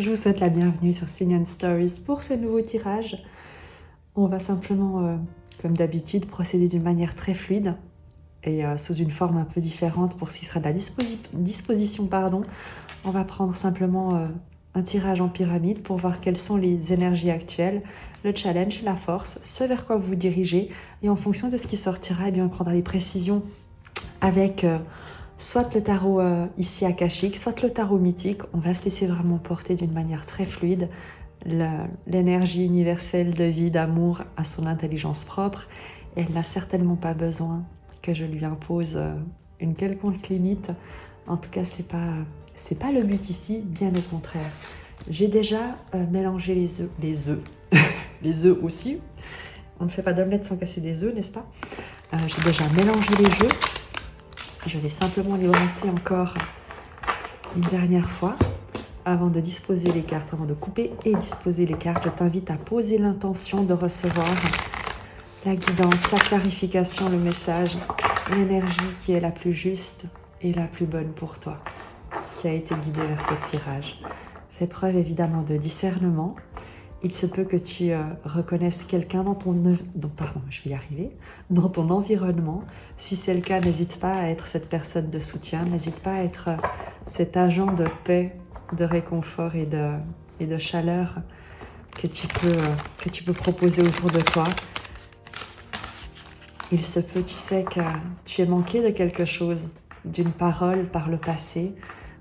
Je vous souhaite la bienvenue sur Sign & Stories pour ce nouveau tirage. On va simplement, comme d'habitude, procéder d'une manière très fluide et sous une forme un peu différente pour ce qui sera de la disposition. On va prendre simplement un tirage en pyramide pour voir quelles sont les énergies actuelles, le challenge, la force, ce vers quoi vous vous dirigez. Et en fonction de ce qui sortira, eh bien, on prendra les précisions avec soit le tarot ici akashique, soit le tarot mythique. On va se laisser vraiment porter d'une manière très fluide. L'énergie universelle de vie, d'amour a son intelligence propre. Et elle n'a certainement pas besoin que je lui impose une quelconque limite. En tout cas, c'est pas le but ici, bien au contraire. J'ai déjà mélangé les œufs, les œufs aussi. On ne fait pas d'omelette sans casser des œufs, n'est-ce pas? J'ai déjà mélangé les jeux. Je vais simplement les brasser encore une dernière fois avant de disposer les cartes, avant de couper et disposer les cartes. Je t'invite à poser l'intention de recevoir la guidance, la clarification, le message, l'énergie qui est la plus juste et la plus bonne pour toi, qui a été guidée vers ce tirage. Fais preuve évidemment de discernement. Il se peut que tu reconnaisses quelqu'un dans ton environnement. Si c'est le cas, n'hésite pas à être cette personne de soutien, n'hésite pas à être cet agent de paix, de réconfort et de chaleur que tu peux proposer autour de toi. Il se peut, tu sais, que tu aies manqué de quelque chose, d'une parole par le passé,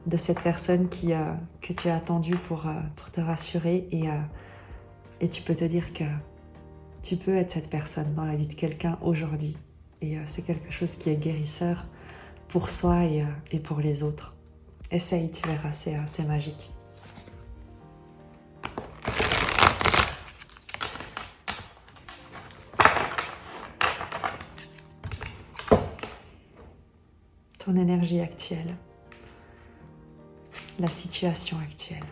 de cette personne que tu as attendue pour te rassurer et tu peux te dire que tu peux être cette personne dans la vie de quelqu'un aujourd'hui. Et c'est quelque chose qui est guérisseur pour soi et pour les autres. Essaye, tu verras, c'est magique. Ton énergie actuelle. La situation actuelle.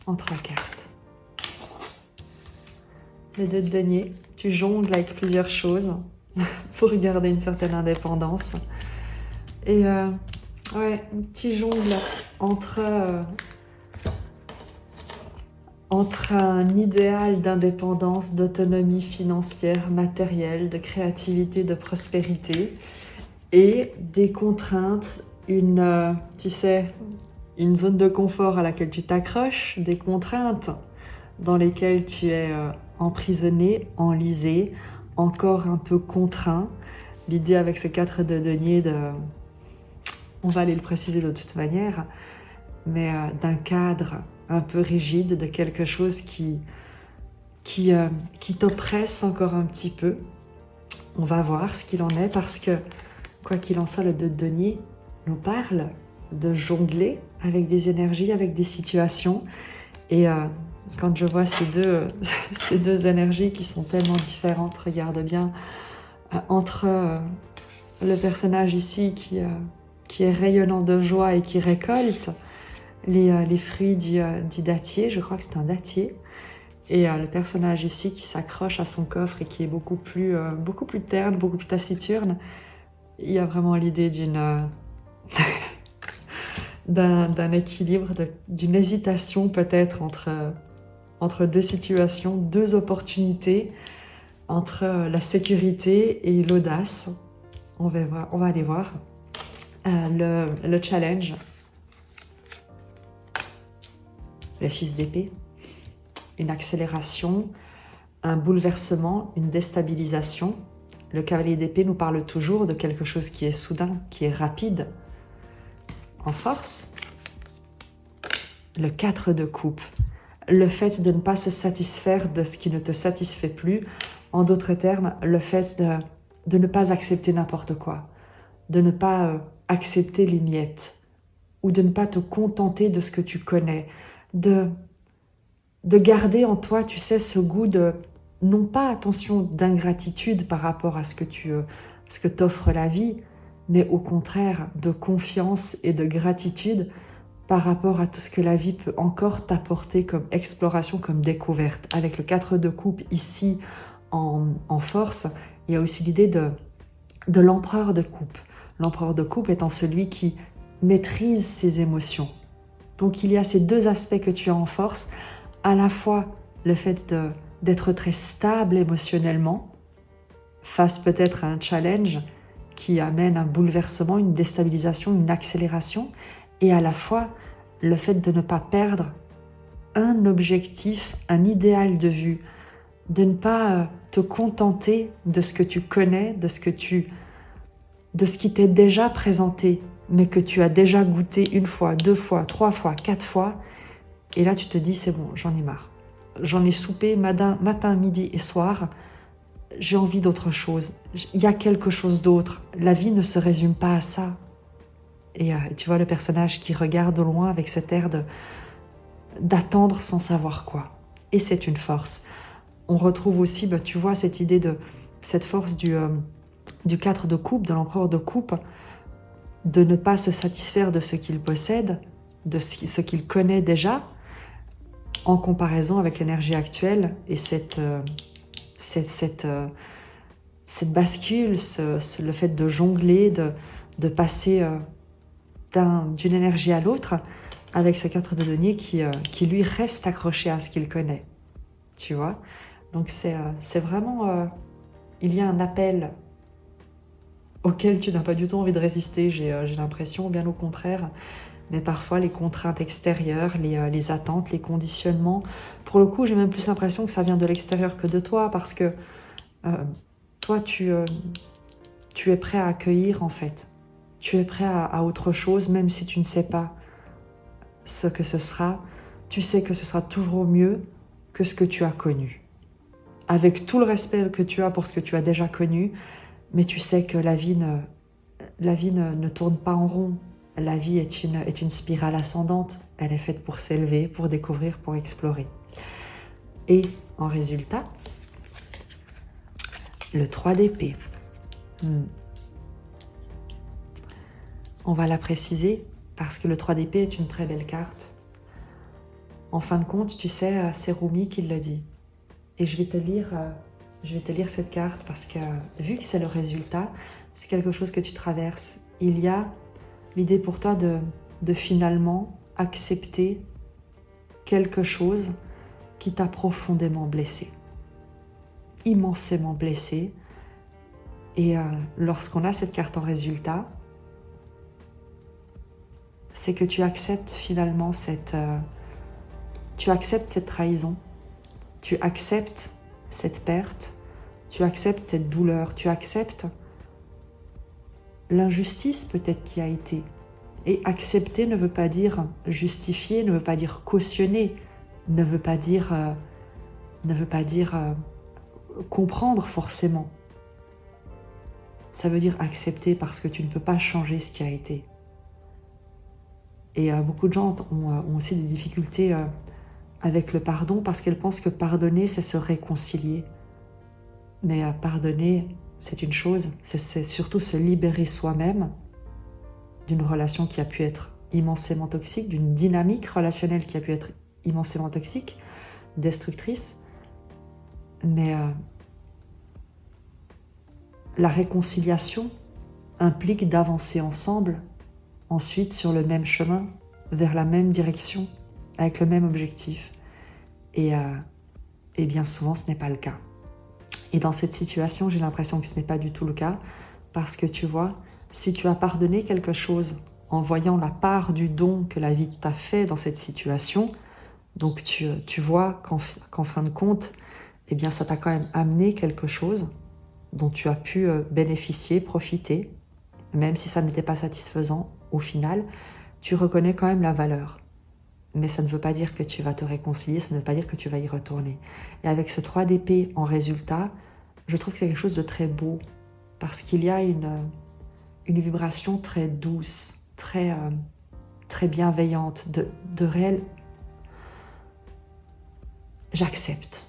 En 3 cartes. Le 2 de denier, tu jongles avec plusieurs choses pour garder une certaine indépendance. Et tu jongles entre un idéal d'indépendance, d'autonomie financière, matérielle, de créativité, de prospérité et des contraintes, une zone de confort à laquelle tu t'accroches, des contraintes dans lesquelles tu es emprisonné, enlisé, encore un peu contraint. L'idée avec ce 4 de denier, on va aller le préciser de toute manière, mais d'un cadre un peu rigide, de quelque chose qui t'oppresse encore un petit peu. On va voir ce qu'il en est parce que, quoi qu'il en soit, le 2 de denier nous parle de jongler avec des énergies, avec des situations. Et quand je vois ces deux énergies qui sont tellement différentes, regarde bien, entre le personnage ici qui est rayonnant de joie et qui récolte les fruits du dattier, je crois que c'est un dattier, et le personnage ici qui s'accroche à son coffre et qui est beaucoup plus terne, beaucoup plus taciturne. Il y a vraiment l'idée d'un équilibre, d'une hésitation peut-être entre deux situations, deux opportunités, entre la sécurité et l'audace. On va aller voir le challenge. Le fils d'épée, une accélération, un bouleversement, une déstabilisation. Le cavalier d'épée nous parle toujours de quelque chose qui est soudain, qui est rapide, en force. Le 4 de coupe, le fait de ne pas se satisfaire de ce qui ne te satisfait plus. En d'autres termes, le fait de ne pas accepter n'importe quoi, de ne pas accepter les miettes ou de ne pas te contenter de ce que tu connais, de garder en toi, tu sais, ce goût de, non pas, attention, d'ingratitude par rapport à ce que t'offre la vie, mais au contraire de confiance et de gratitude par rapport à tout ce que la vie peut encore t'apporter comme exploration, comme découverte. Avec le 4 de coupe ici en force, il y a aussi l'idée de l'empereur de coupe. L'empereur de coupe étant celui qui maîtrise ses émotions, Donc il y a ces deux aspects que tu as en force, à la fois le fait d'être très stable émotionnellement, face peut-être à un challenge qui amène un bouleversement, une déstabilisation, une accélération, et à la fois le fait de ne pas perdre un objectif, un idéal de vue, de ne pas te contenter de ce que tu connais, de ce qui t'est déjà présenté, mais que tu as déjà goûté une fois, deux fois, trois fois, quatre fois, et là tu te dis c'est bon, j'en ai marre. J'en ai soupé matin, midi et soir, j'ai envie d'autre chose. Il y a quelque chose d'autre. La vie ne se résume pas à ça. Et tu vois le personnage qui regarde au loin avec cet air d'attendre sans savoir quoi. Et c'est une force. On retrouve aussi, tu vois, cette idée de cette force du 4 de coupe, de l'empereur de coupe, de ne pas se satisfaire de ce qu'il possède, de ce qu'il connaît déjà, en comparaison avec l'énergie actuelle et cette bascule, le fait de jongler, de passer d'une énergie à l'autre, avec ce 4 de denier qui lui reste accroché à ce qu'il connaît. Tu vois ? Donc c'est vraiment... il y a un appel auquel tu n'as pas du tout envie de résister, j'ai l'impression, bien au contraire. Mais parfois, les contraintes extérieures, les attentes, les conditionnements, pour le coup, j'ai même plus l'impression que ça vient de l'extérieur que de toi, parce que toi, tu es prêt à accueillir, en fait. Tu es prêt à autre chose, même si tu ne sais pas ce que ce sera. Tu sais que ce sera toujours mieux que ce que tu as connu. Avec tout le respect que tu as pour ce que tu as déjà connu, mais tu sais que la vie ne tourne pas en rond. La vie est une spirale ascendante. Elle est faite pour s'élever, pour découvrir, pour explorer. Et en résultat, le 3 d'épée. On va la préciser parce que le 3 d'épée est une très belle carte. En fin de compte, tu sais, c'est Rumi qui le dit. Et je vais te lire cette carte parce que vu que c'est le résultat, c'est quelque chose que tu traverses. Il y a l'idée pour toi de finalement accepter quelque chose qui t'a profondément blessé, immensément blessé. Et lorsqu'on a cette carte en résultat, c'est que tu acceptes finalement cette trahison, tu acceptes cette perte, tu acceptes cette douleur, tu acceptes l'injustice peut-être qui a été. Et accepter ne veut pas dire justifier, ne veut pas dire cautionner, ne veut pas dire comprendre forcément. Ça veut dire accepter parce que tu ne peux pas changer ce qui a été. Et beaucoup de gens ont aussi des difficultés avec le pardon parce qu'elles pensent que pardonner, c'est se réconcilier. Mais pardonner, c'est une chose, c'est surtout se libérer soi-même d'une relation qui a pu être immensément toxique, d'une dynamique relationnelle qui a pu être immensément toxique, destructrice. Mais la réconciliation implique d'avancer ensemble, ensuite sur le même chemin, vers la même direction, avec le même objectif. Et bien souvent, ce n'est pas le cas. Et dans cette situation, j'ai l'impression que ce n'est pas du tout le cas, parce que tu vois, si tu as pardonné quelque chose en voyant la part du don que la vie t'a fait dans cette situation, donc tu vois qu'en fin de compte, eh bien, ça t'a quand même amené quelque chose dont tu as pu bénéficier, profiter, même si ça n'était pas satisfaisant au final, tu reconnais quand même la valeur. Mais ça ne veut pas dire que tu vas te réconcilier, ça ne veut pas dire que tu vas y retourner. Et avec ce 3 d'épée en résultat, je trouve que c'est quelque chose de très beau, parce qu'il y a une vibration très douce, très bienveillante, de réel... J'accepte.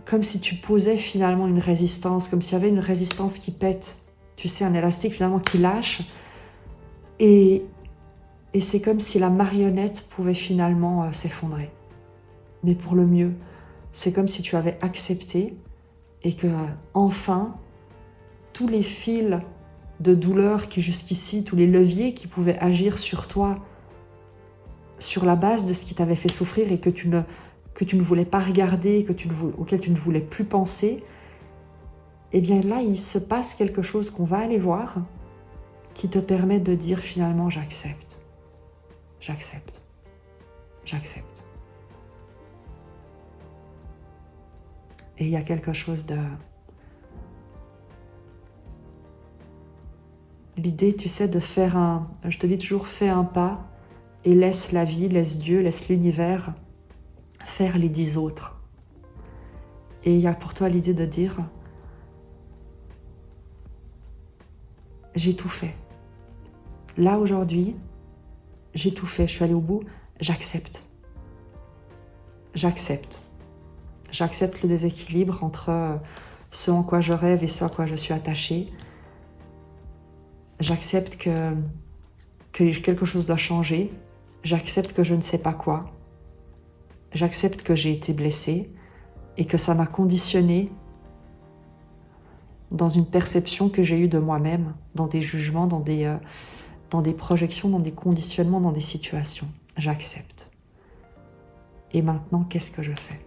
Comme si tu posais finalement une résistance, comme s'il y avait une résistance qui pète, tu sais, un élastique finalement qui lâche, et c'est comme si la marionnette pouvait finalement s'effondrer. Mais pour le mieux, c'est comme si tu avais accepté et que enfin, tous les fils de douleur qui jusqu'ici, tous les leviers qui pouvaient agir sur toi sur la base de ce qui t'avait fait souffrir et que tu ne voulais pas regarder, auquel tu ne voulais plus penser, eh bien là, il se passe quelque chose qu'on va aller voir qui te permet de dire finalement j'accepte, j'accepte, j'accepte. Et il y a quelque chose de... L'idée, tu sais, de faire je te dis toujours, fais un pas et laisse la vie, laisse Dieu, laisse l'univers faire les 10 autres. Et il y a pour toi l'idée de dire, j'ai tout fait. Là, aujourd'hui, j'ai tout fait, je suis allée au bout, j'accepte. J'accepte. J'accepte le déséquilibre entre ce en quoi je rêve et ce à quoi je suis attachée. J'accepte que quelque chose doit changer. J'accepte que je ne sais pas quoi. J'accepte que j'ai été blessée et que ça m'a conditionnée dans une perception que j'ai eue de moi-même, dans des jugements, dans des projections, dans des conditionnements, dans des situations. J'accepte. Et maintenant, qu'est-ce que je fais ?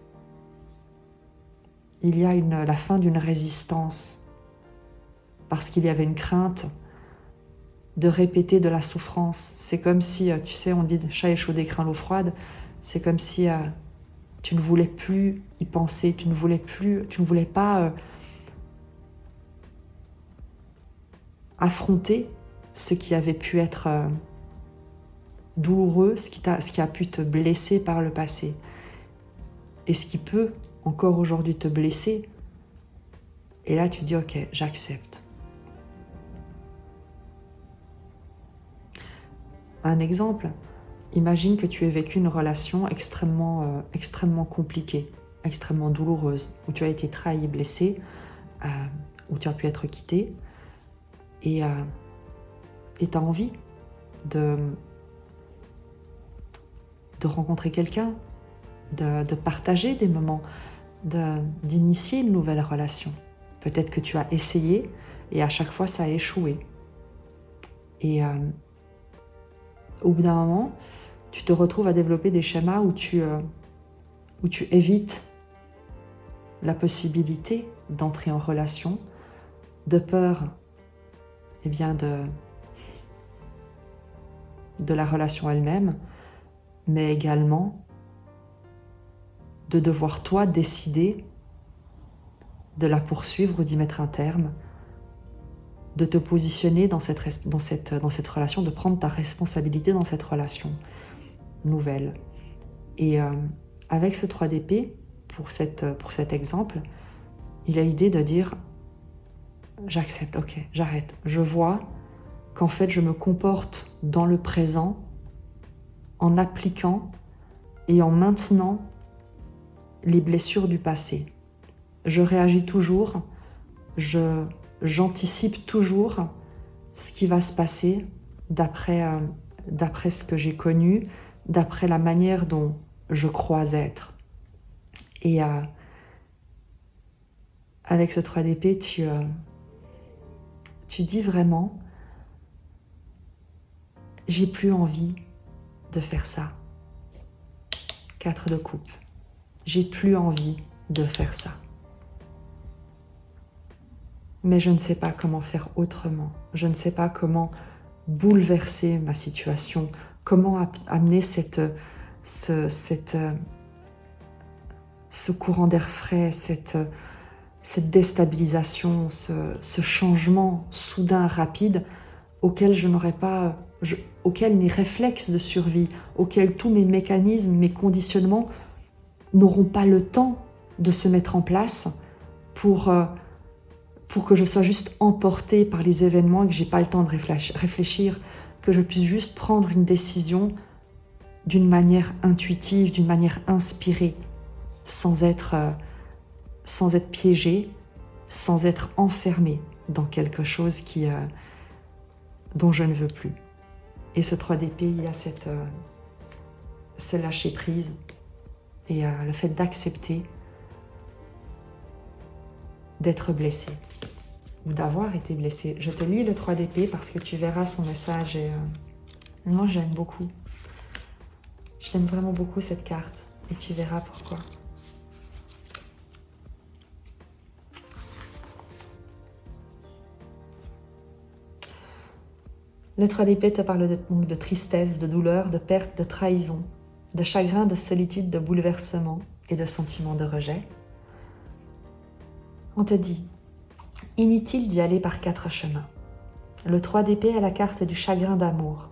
Il y a la fin d'une résistance parce qu'il y avait une crainte de répéter de la souffrance. C'est comme si, tu sais, on dit « chat échaudé craint l'eau froide », c'est comme si tu ne voulais plus y penser, tu ne voulais pas affronter ce qui avait pu être douloureux, ce qui a pu te blesser par le passé. Et ce qui peut encore aujourd'hui te blesser. Et là, tu dis « ok, j'accepte ». Un exemple, imagine que tu aies vécu une relation extrêmement compliquée, extrêmement douloureuse, où tu as été trahi, blessé, où tu as pu être quitté, et tu as envie de rencontrer quelqu'un, de partager des moments, d'initier une nouvelle relation. Peut-être que tu as essayé et à chaque fois ça a échoué. Et au bout d'un moment, tu te retrouves à développer des schémas où tu évites la possibilité d'entrer en relation, de peur de la relation elle-même, mais également de devoir toi décider de la poursuivre ou d'y mettre un terme, de te positionner dans cette relation, de prendre ta responsabilité dans cette relation nouvelle. Et avec ce 3 d'épée, pour cet exemple, il a l'idée de dire « j'accepte, ok, j'arrête ». Je vois qu'en fait je me comporte dans le présent en appliquant et en maintenant les blessures du passé. Je réagis toujours, j'anticipe toujours ce qui va se passer d'après ce que j'ai connu, d'après la manière dont je crois être. Et avec ce 3 d'épée, tu dis vraiment « j'ai plus envie de faire ça ». 4 de coupe. J'ai plus envie de faire ça. Mais je ne sais pas comment faire autrement. Je ne sais pas comment bouleverser ma situation, comment amener ce courant d'air frais, cette déstabilisation, ce changement soudain, rapide, auquel auquel mes réflexes de survie, auquel tous mes mécanismes, mes conditionnements n'auront pas le temps de se mettre en place pour que je sois juste emportée par les événements et que je n'ai pas le temps de réfléchir, que je puisse juste prendre une décision d'une manière intuitive, d'une manière inspirée, sans être piégée, sans être enfermée dans quelque chose dont je ne veux plus. Et ce 3 d'épée, il y a ce lâcher prise et le fait d'accepter d'être blessé ou d'avoir été blessé. Je te lis le 3 d'épée parce que tu verras son message et moi j'aime beaucoup. Je l'aime vraiment beaucoup cette carte et tu verras pourquoi. Le 3 d'épée te parle de tristesse, de douleur, de perte, de trahison, de chagrin, de solitude, de bouleversement et de sentiment de rejet. On te dit, inutile d'y aller par 4 chemins. Le 3 d'épée est la carte du chagrin d'amour.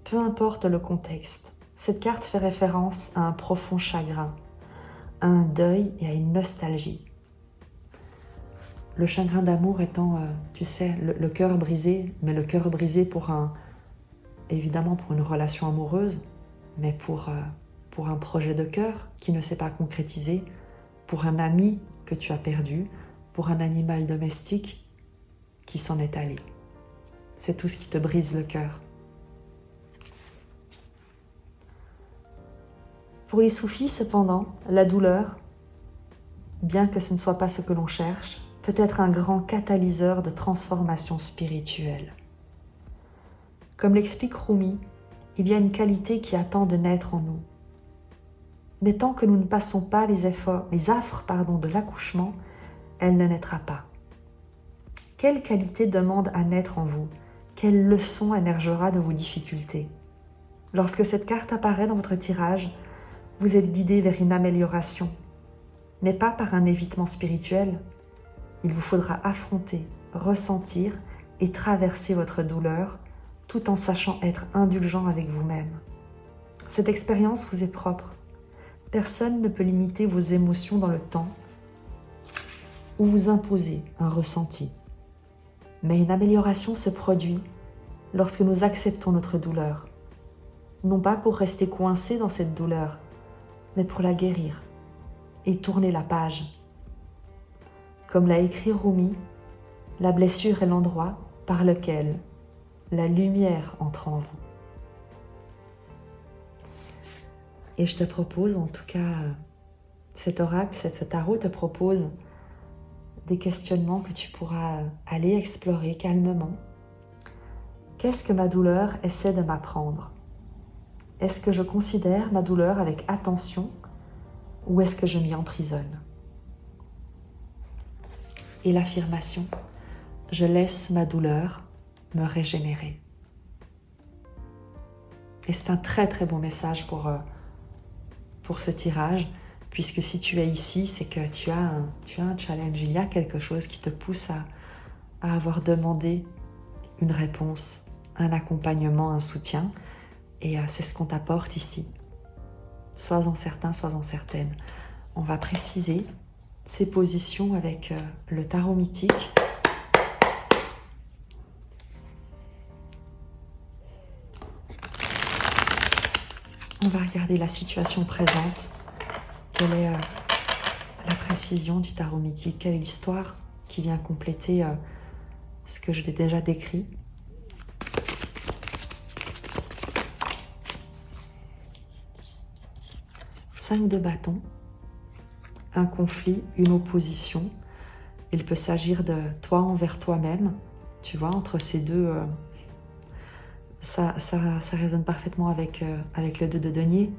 Peu importe le contexte, cette carte fait référence à un profond chagrin, à un deuil et à une nostalgie. Le chagrin d'amour étant, tu sais, le cœur brisé, mais le cœur brisé évidemment pour une relation amoureuse, mais pour un projet de cœur qui ne s'est pas concrétisé, pour un ami que tu as perdu, pour un animal domestique qui s'en est allé. C'est tout ce qui te brise le cœur. Pour les soufis, cependant, la douleur, bien que ce ne soit pas ce que l'on cherche, peut être un grand catalyseur de transformation spirituelle. Comme l'explique Rumi, il y a une qualité qui attend de naître en nous. Mais tant que nous ne passons pas les affres de l'accouchement, elle ne naîtra pas. Quelle qualité demande à naître en vous? Quelle leçon émergera de vos difficultés? Lorsque cette carte apparaît dans votre tirage, vous êtes guidé vers une amélioration, mais pas par un évitement spirituel. Il vous faudra affronter, ressentir et traverser votre douleur tout en sachant être indulgent avec vous-même. Cette expérience vous est propre. Personne ne peut limiter vos émotions dans le temps ou vous imposer un ressenti. Mais une amélioration se produit lorsque nous acceptons notre douleur, non pas pour rester coincés dans cette douleur, mais pour la guérir et tourner la page. Comme l'a écrit Rumi, la blessure est l'endroit par lequel la lumière entre en vous. Et je te propose, en tout cas, cet oracle, ce tarot te propose des questionnements que tu pourras aller explorer calmement. Qu'est-ce que ma douleur essaie de m'apprendre? Est-ce que je considère ma douleur avec attention ou est-ce que je m'y emprisonne? Et l'affirmation, je laisse ma douleur me régénérer. Et c'est un très très bon message pour ce tirage, puisque si tu es ici, c'est que tu as un challenge, il y a quelque chose qui te pousse à avoir demandé une réponse, un accompagnement, un soutien, et c'est ce qu'on t'apporte ici. Sois-en certain, sois-en certaine. On va préciser ces positions avec le tarot mythique. On va regarder la situation présente. Quelle est la précision du tarot mythique? Quelle est l'histoire qui vient compléter ce que je t'ai déjà décrit? Cinq de bâton, un conflit, une opposition. Il peut s'agir de toi envers toi-même, tu vois, entre ces deux. Ça résonne parfaitement avec le 2 de denier,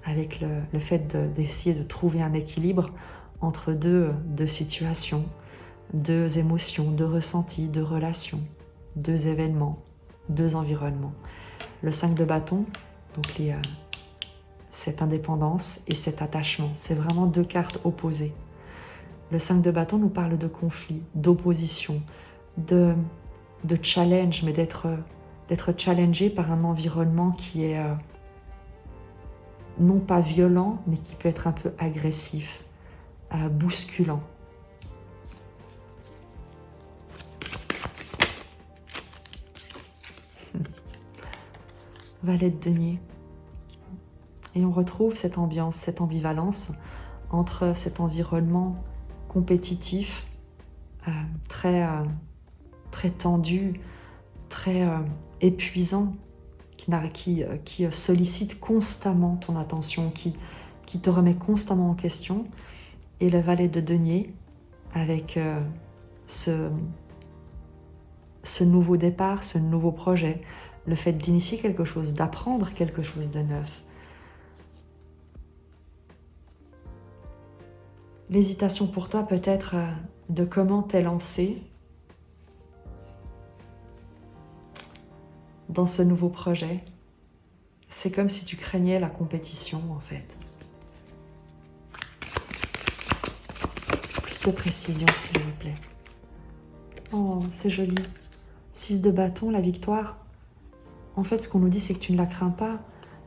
avec le fait d'essayer de trouver un équilibre entre deux situations, deux émotions, deux ressentis, deux relations, deux événements, deux environnements. Le 5 de bâton, donc cette indépendance et cet attachement, c'est vraiment deux cartes opposées. Le 5 de bâton nous parle de conflit, d'opposition, de challenge, mais d'être challengé par un environnement qui est non pas violent, mais qui peut être un peu agressif, bousculant. Valet de denier. Et on retrouve cette ambiance, cette ambivalence entre cet environnement compétitif, très tendu, très épuisant, qui sollicite constamment ton attention, qui te remet constamment en question, et le valet de denier avec ce nouveau départ, ce nouveau projet, le fait d'initier quelque chose, d'apprendre quelque chose de neuf. L'hésitation pour toi peut être de comment t'es lancé dans ce nouveau projet. C'est comme si tu craignais la compétition en fait. Plus de précision s'il vous plaît. Oh, c'est joli. 6 de bâton, la victoire. En fait, ce qu'on nous dit, c'est que tu ne la crains pas.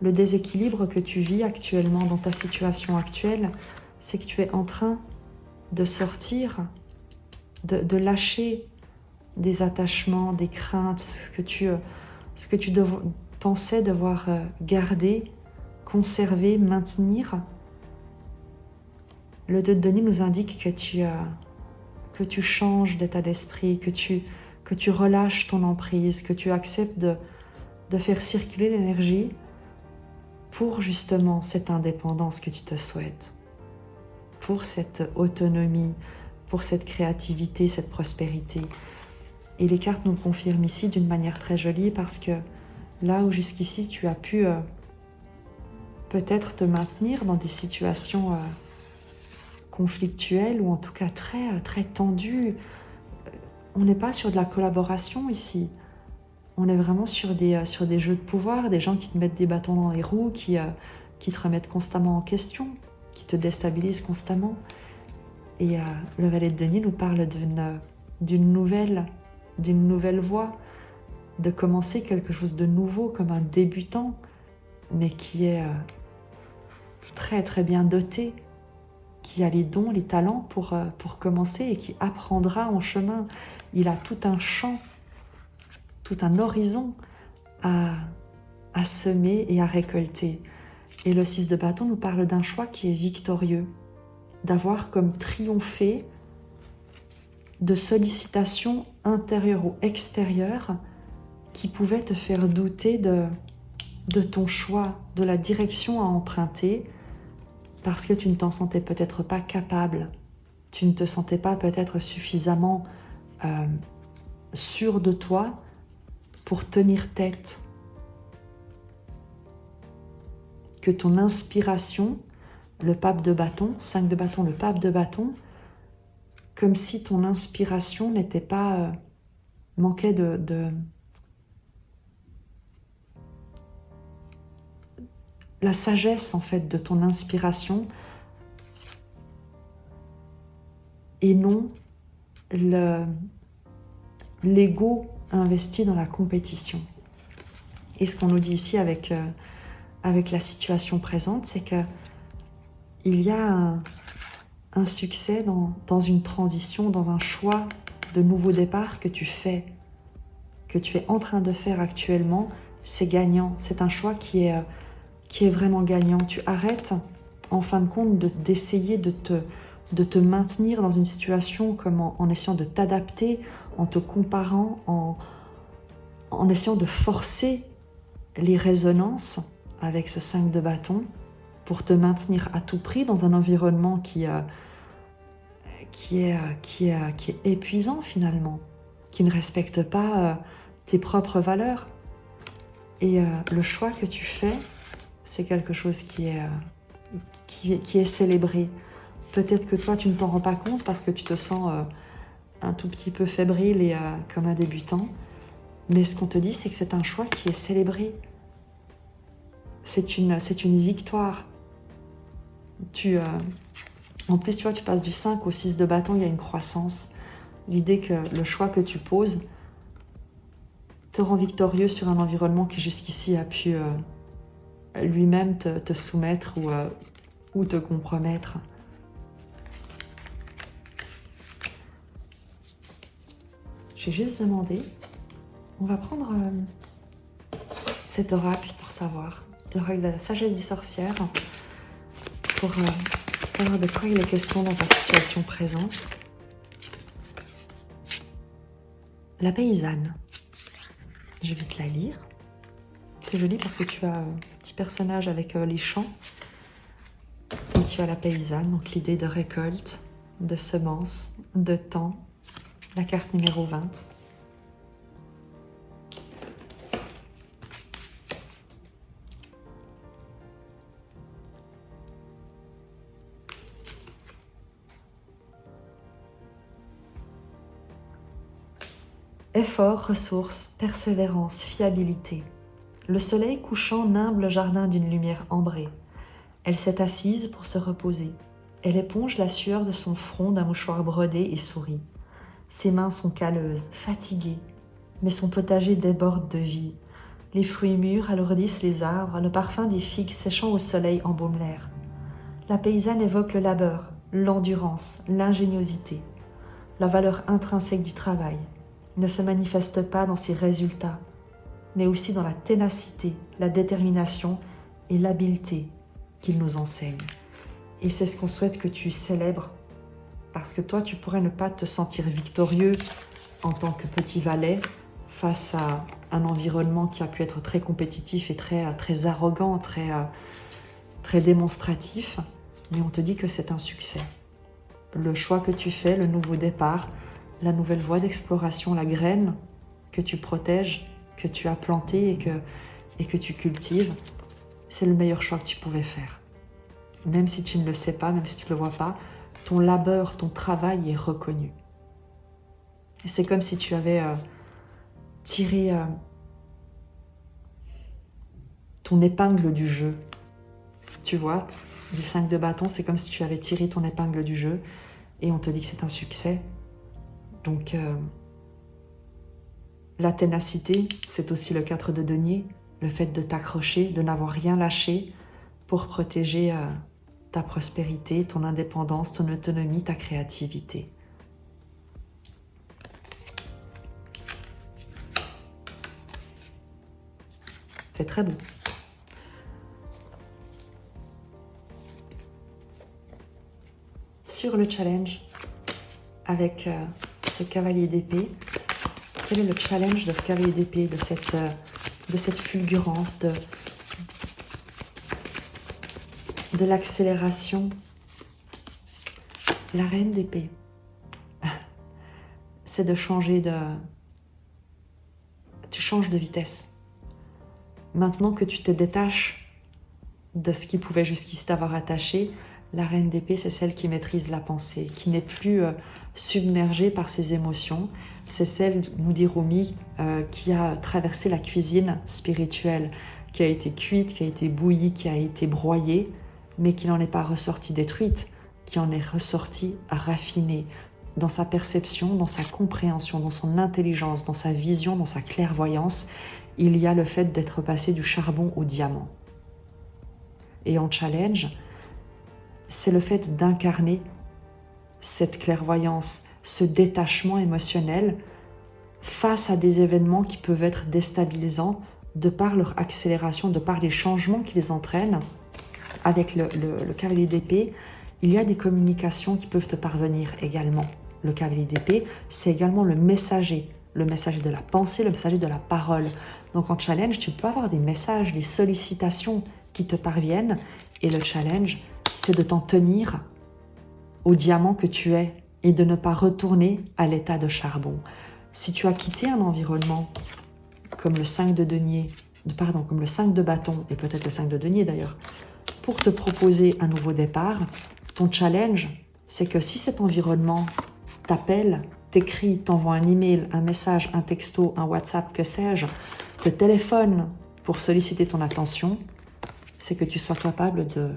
Le déséquilibre que tu vis actuellement dans ta situation actuelle, c'est que tu es en train de sortir, de lâcher des attachements, des craintes, ce que tu pensais devoir garder, conserver, maintenir. Le 2 de denier nous indique que tu changes d'état d'esprit, que tu relâches ton emprise, que tu acceptes de faire circuler l'énergie pour justement cette indépendance que tu te souhaites, pour cette autonomie, pour cette créativité, cette prospérité. Et les cartes nous le confirment ici d'une manière très jolie parce que là où jusqu'ici tu as pu peut-être te maintenir dans des situations conflictuelles ou en tout cas très tendues, on n'est pas sur de la collaboration ici. On est vraiment sur des jeux de pouvoir, des gens qui te mettent des bâtons dans les roues, qui te remettent constamment en question, qui te déstabilisent constamment. Et le valet de denier nous parle d'une nouvelle voie, de commencer quelque chose de nouveau comme un débutant, mais qui est très très bien doté, qui a les dons, les talents pour commencer et qui apprendra en chemin. Il a tout un champ, tout un horizon à semer et à récolter. Et le 6 de bâton nous parle d'un choix qui est victorieux, d'avoir comme triomphé de sollicitations intérieures ou extérieures qui pouvaient te faire douter de ton choix, de la direction à emprunter, parce que tu ne t'en sentais peut-être pas capable, tu ne te sentais pas peut-être suffisamment sûr de toi pour tenir tête. Que ton inspiration, le pape de bâton, 5 de bâton, le pape de bâton, comme si ton inspiration n'était pas, manquait de la sagesse en fait de ton inspiration et non l'ego investi dans la compétition. Et ce qu'on nous dit ici avec la situation présente, c'est que il y a un succès dans une transition, dans un choix de nouveau départ que tu fais, que tu es en train de faire actuellement. C'est gagnant, c'est un choix qui est vraiment gagnant. Tu arrêtes en fin de compte d'essayer de te maintenir dans une situation comme en essayant de t'adapter, en te comparant, en essayant de forcer les résonances avec ce 5 de bâton pour te maintenir à tout prix dans un environnement qui est épuisant finalement, qui ne respecte pas tes propres valeurs. Et le choix que tu fais, c'est quelque chose qui est célébré. Peut-être que toi, tu ne t'en rends pas compte parce que tu te sens un tout petit peu fébrile et comme un débutant. Mais ce qu'on te dit, c'est que c'est un choix qui est célébré. C'est une victoire. En plus, tu vois, tu passes du 5 au 6 de bâton, il y a une croissance. L'idée que le choix que tu poses te rend victorieux sur un environnement qui jusqu'ici a pu lui-même te soumettre ou te compromettre. J'ai juste demandé, on va prendre cet oracle pour savoir, l'oracle de la sagesse des sorcières, pour savoir de quoi il est question dans ta situation présente. La paysanne, je vais te la lire. C'est joli parce que tu as un petit personnage avec les champs et tu as la paysanne, donc l'idée de récolte, de semences, de temps, la carte numéro 20. Effort, ressources, persévérance, fiabilité. Le soleil couchant nimble le jardin d'une lumière ambrée. Elle s'est assise pour se reposer. Elle éponge la sueur de son front d'un mouchoir brodé et sourit. Ses mains sont calleuses, fatiguées, mais son potager déborde de vie. Les fruits mûrs alourdissent les arbres, le parfum des figues séchant au soleil embaume l'air. La paysanne évoque le labeur, l'endurance, l'ingéniosité. La valeur intrinsèque du travail ne se manifeste pas dans ses résultats, mais aussi dans la ténacité, la détermination et l'habileté qu'il nous enseigne. Et c'est ce qu'on souhaite que tu célèbres, parce que toi, tu pourrais ne pas te sentir victorieux en tant que petit valet face à un environnement qui a pu être très compétitif et très arrogant, très démonstratif, mais on te dit que c'est un succès. Le choix que tu fais, le nouveau départ, la nouvelle voie d'exploration, la graine que tu protèges, que tu as plantée et que tu cultives, c'est le meilleur choix que tu pouvais faire. Même si tu ne le sais pas, même si tu ne le vois pas, ton labeur, ton travail est reconnu. Et c'est comme si tu avais tiré ton épingle du jeu. Tu vois, du 5 de bâton, c'est comme si tu avais tiré ton épingle du jeu et on te dit que c'est un succès. Donc, la ténacité, c'est aussi le 4 de denier, le fait de t'accrocher, de n'avoir rien lâché pour protéger ta prospérité, ton indépendance, ton autonomie, ta créativité. C'est très beau. Sur le challenge, avec ce cavalier d'épée, quel est le challenge de ce cavalier d'épée, de cette fulgurance, de l'accélération? La reine d'épée, c'est de changer tu changes de vitesse. Maintenant que tu te détaches de ce qui pouvait jusqu'ici t'avoir attaché, la reine d'épée, c'est celle qui maîtrise la pensée, qui n'est plus submergée par ses émotions. C'est celle, nous dit Rumi, qui a traversé la cuisine spirituelle, qui a été cuite, qui a été bouillie, qui a été broyée, mais qui n'en est pas ressortie détruite, qui en est ressortie raffinée dans sa perception, dans sa compréhension, dans son intelligence, dans sa vision, dans sa clairvoyance. Il y a le fait d'être passé du charbon au diamant. Et en challenge, c'est le fait d'incarner cette clairvoyance, ce détachement émotionnel face à des événements qui peuvent être déstabilisants de par leur accélération, de par les changements qui les entraînent. Avec le cavalier d'épée, il y a des communications qui peuvent te parvenir également. Le cavalier d'épée, c'est également le messager de la pensée, le messager de la parole. Donc en challenge, tu peux avoir des messages, des sollicitations qui te parviennent, et le challenge, c'est de t'en tenir au diamant que tu es et de ne pas retourner à l'état de charbon. Si tu as quitté un environnement comme le 5 de denier, comme le 5 de bâton, et peut-être le 5 de denier d'ailleurs, pour te proposer un nouveau départ, ton challenge, c'est que si cet environnement t'appelle, t'écrit, t'envoie un email, un message, un texto, un WhatsApp, que sais-je, te téléphone pour solliciter ton attention, c'est que tu sois capable de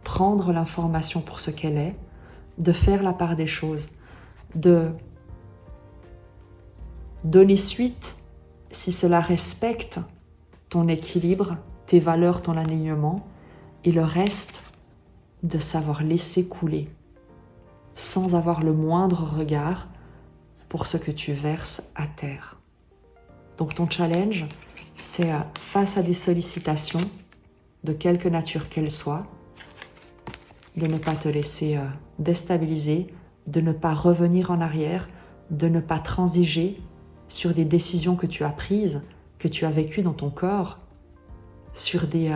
prendre l'information pour ce qu'elle est, de faire la part des choses, de donner suite si cela respecte ton équilibre, tes valeurs, ton alignement, et le reste, de savoir laisser couler, sans avoir le moindre regard pour ce que tu verses à terre. Donc ton challenge, c'est face à des sollicitations, de quelque nature qu'elles soient, de ne pas te laisser déstabiliser, de ne pas revenir en arrière, de ne pas transiger sur des décisions que tu as prises, que tu as vécues dans ton corps, sur des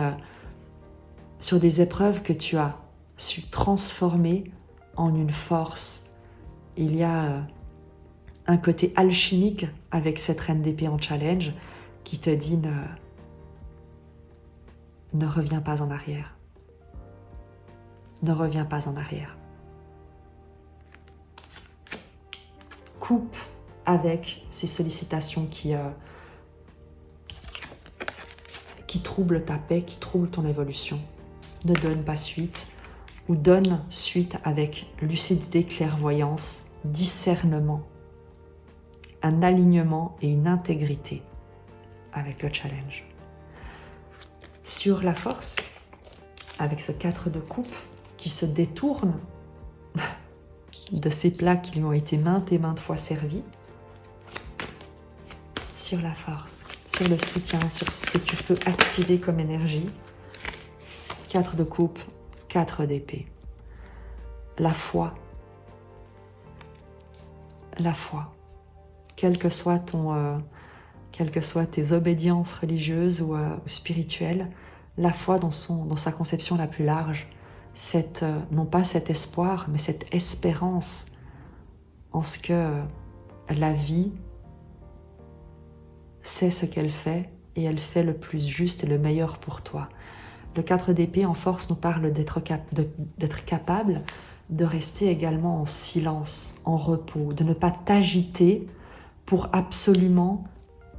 épreuves que tu as su transformer en une force. Il y a un côté alchimique avec cette reine d'épée en challenge qui te dit ne reviens pas en arrière. Ne reviens pas en arrière. Coupe avec ces sollicitations qui troublent ta paix, qui troublent ton évolution. Ne donne pas suite ou donne suite avec lucidité, clairvoyance, discernement, un alignement et une intégrité avec le challenge. Sur la force, avec ce 4 de coupe qui se détourne de ces plats qui lui ont été maintes et maintes fois servis, sur la force, sur le soutien, sur ce que tu peux activer comme énergie, 4 de coupe, 4 d'épée. La foi, quelles que soient tes obédiences religieuses ou spirituelles, la foi dans sa conception la plus large, non pas cet espoir, mais cette espérance en ce que la vie sait ce qu'elle fait et elle fait le plus juste et le meilleur pour toi. Le 4 d'épée en force nous parle d'être capable de rester également en silence, en repos, de ne pas t'agiter pour absolument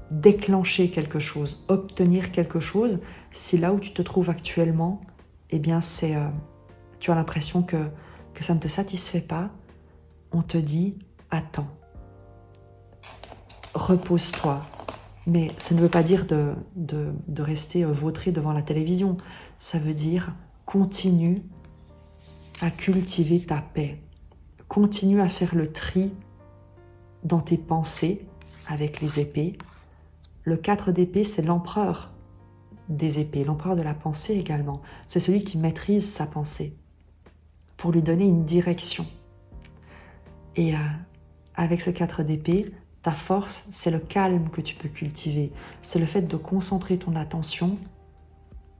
déclencher quelque chose, obtenir quelque chose, si là où tu te trouves actuellement, eh bien tu as l'impression que ça ne te satisfait pas, on te dit attends, repose-toi. Mais ça ne veut pas dire de rester vautré devant la télévision, ça veut dire continue à cultiver ta paix, continue à faire le tri dans tes pensées avec les épées. Le 4 d'épée, c'est l'empereur des épées, l'empereur de la pensée également. C'est celui qui maîtrise sa pensée pour lui donner une direction. Et avec ce 4 d'épée, ta force, c'est le calme que tu peux cultiver. C'est le fait de concentrer ton attention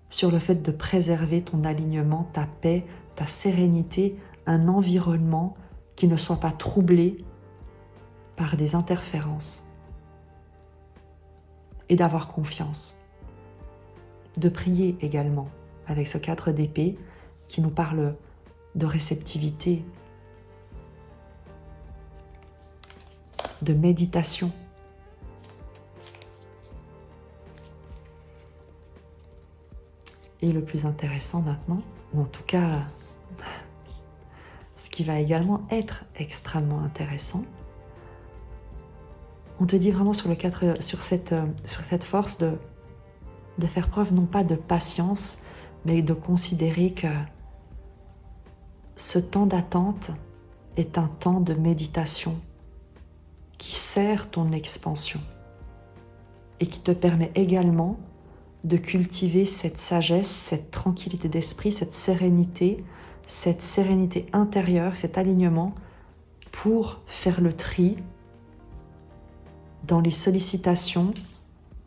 sur le fait de préserver ton alignement, ta paix, ta sérénité, un environnement qui ne soit pas troublé par des interférences. Et d'avoir confiance. De prier également avec ce 4 d'épée qui nous parle de réceptivité, de méditation. Et le plus intéressant maintenant, ou en tout cas, ce qui va également être extrêmement intéressant, on te dit vraiment sur cette force de faire preuve non pas de patience, mais de considérer que ce temps d'attente est un temps de méditation qui sert ton expansion et qui te permet également de cultiver cette sagesse, cette tranquillité d'esprit, cette sérénité intérieure, cet alignement pour faire le tri dans les sollicitations,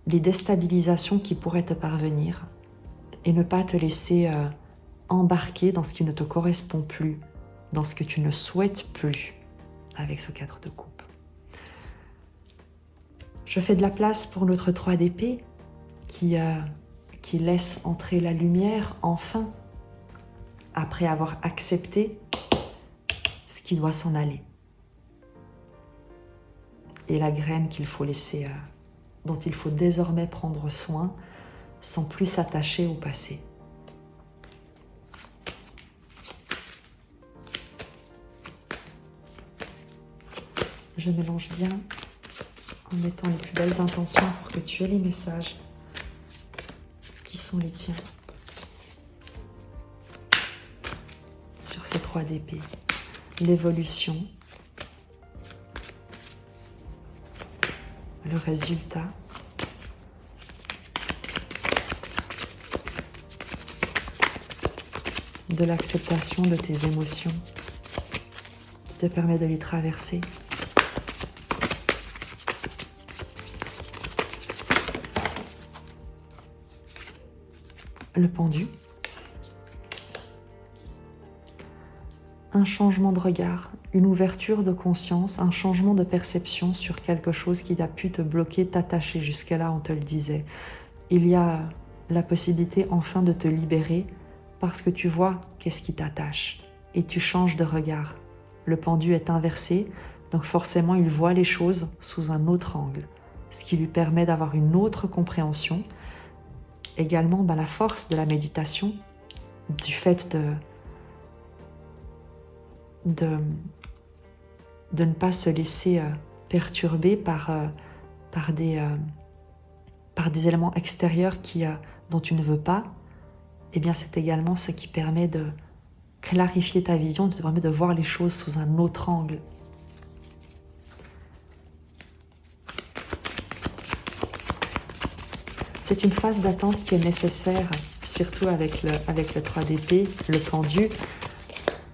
les déstabilisations qui pourraient te parvenir et ne pas te laisser embarquer dans ce qui ne te correspond plus, dans ce que tu ne souhaites plus avec ce 4 de coupe. Je fais de la place pour notre 3 d'épée qui laisse entrer la lumière enfin après avoir accepté ce qui doit s'en aller. Et la graine qu'il faut laisser, dont il faut désormais prendre soin sans plus s'attacher au passé. Je mélange bien en mettant les plus belles intentions pour que tu aies les messages qui sont les tiens sur ces 3 d'épée. L'évolution, le résultat, de l'acceptation de tes émotions qui te permet de les traverser. Le pendu, un changement de regard, une ouverture de conscience, un changement de perception sur quelque chose qui a pu te bloquer, t'attacher. Jusqu'à-là, on te le disait. Il y a la possibilité enfin de te libérer parce que tu vois qu'est-ce qui t'attache et tu changes de regard. Le pendu est inversé, Donc forcément, il voit les choses sous un autre angle, ce qui lui permet d'avoir une autre compréhension. Également, la force de la méditation, du fait de ne pas se laisser perturber par des éléments extérieurs dont tu ne veux pas, eh bien c'est également ce qui permet de clarifier ta vision, te permet de voir les choses sous un autre angle. C'est une phase d'attente qui est nécessaire, surtout avec le 3 d'épée, le pendu.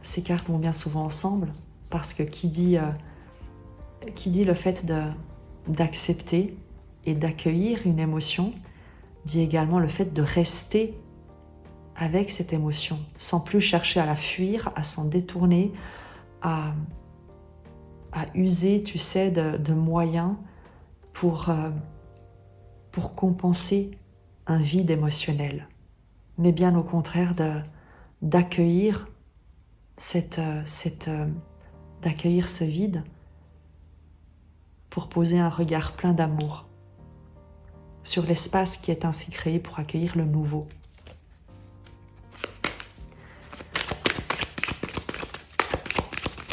Ces cartes vont bien souvent ensemble, parce que qui dit le fait d'accepter et d'accueillir une émotion, dit également le fait de rester avec cette émotion, sans plus chercher à la fuir, à s'en détourner, à user, tu sais, de moyens pour compenser un vide émotionnel, mais bien au contraire d'accueillir d'accueillir ce vide pour poser un regard plein d'amour sur l'espace qui est ainsi créé pour accueillir le nouveau.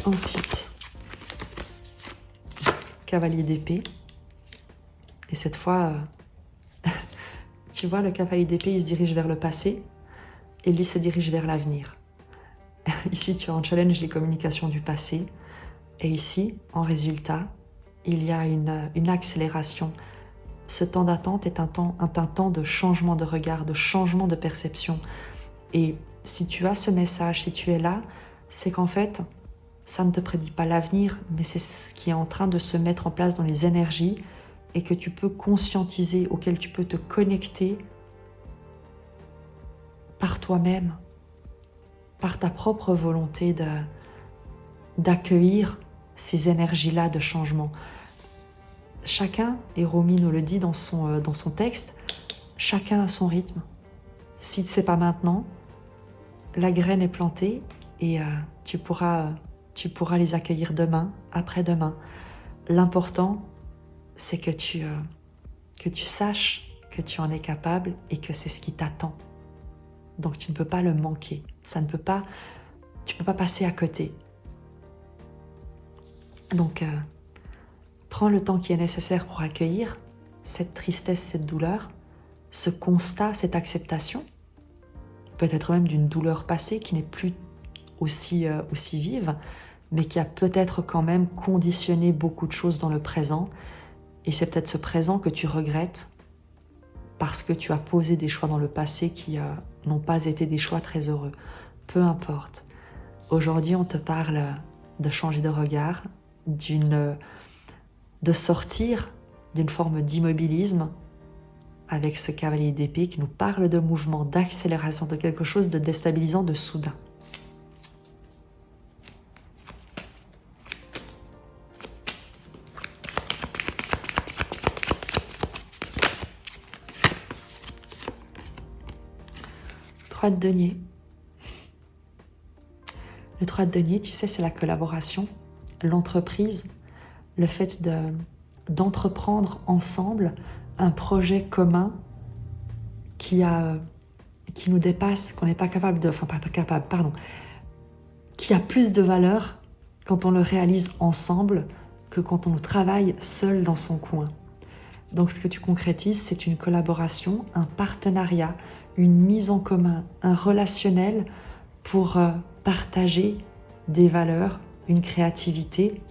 Ensuite, cavalier d'épée. Et cette fois, tu vois, le cavalier d'épée, il se dirige vers le passé et lui se dirige vers l'avenir. Ici, tu as en challenge les communications du passé. Et ici, en résultat, il y a une accélération. Ce temps d'attente est un temps de changement de regard, de changement de perception. Et si tu as ce message, si tu es là, c'est qu'en fait, ça ne te prédit pas l'avenir, mais c'est ce qui est en train de se mettre en place dans les énergies et que tu peux conscientiser, auquel tu peux te connecter par toi-même, par ta propre volonté d'accueillir ces énergies-là de changement. Chacun, et Romy nous le dit dans son texte, chacun a son rythme. Si ce n'est pas maintenant, la graine est plantée et tu pourras les accueillir demain, après-demain. L'important, c'est que tu saches que tu en es capable et que c'est ce qui t'attend. Donc tu ne peux pas le manquer. Tu ne peux pas passer à côté. Donc prends le temps qui est nécessaire pour accueillir cette tristesse, cette douleur, ce constat, cette acceptation, peut-être même d'une douleur passée qui n'est plus aussi vive, mais qui a peut-être quand même conditionné beaucoup de choses dans le présent. Et c'est peut-être ce présent que tu regrettes parce que tu as posé des choix dans le passé qui n'ont pas été des choix très heureux. Peu importe. Aujourd'hui, on te parle de changer de regard, de sortir d'une forme d'immobilisme avec ce cavalier d'épée qui nous parle de mouvement, d'accélération, de quelque chose de déstabilisant, de soudain. Le 3 de denier. Le 3 de denier, tu sais, c'est la collaboration, l'entreprise, le fait d'entreprendre ensemble un projet commun qui nous dépasse, qu'on n'est pas capable qui a plus de valeur quand on le réalise ensemble que quand on travaille seul dans son coin. Donc ce que tu concrétises, c'est une collaboration, un partenariat, une mise en commun, un relationnel pour partager des valeurs, une créativité,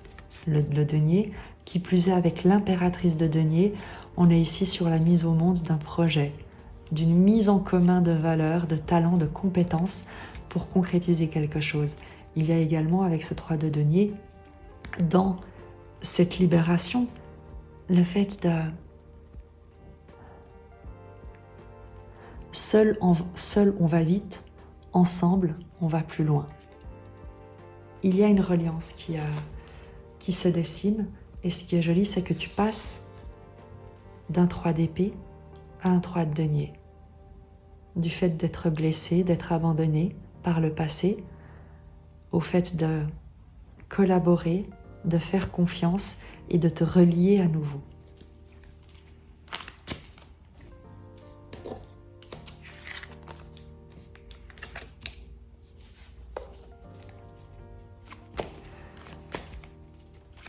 le denier, qui plus est avec l'impératrice de denier, on est ici sur la mise au monde d'un projet, d'une mise en commun de valeurs, de talents, de compétences pour concrétiser quelque chose. Il y a également avec ce 3 de denier, dans cette libération, le fait de seul on va vite, ensemble on va plus loin. Il y a une reliance qui se dessine et ce qui est joli, c'est que tu passes d'un 3 d'épée à un 3 de denier. Du fait d'être blessé, d'être abandonné par le passé, au fait de collaborer, de faire confiance et de te relier à nouveau.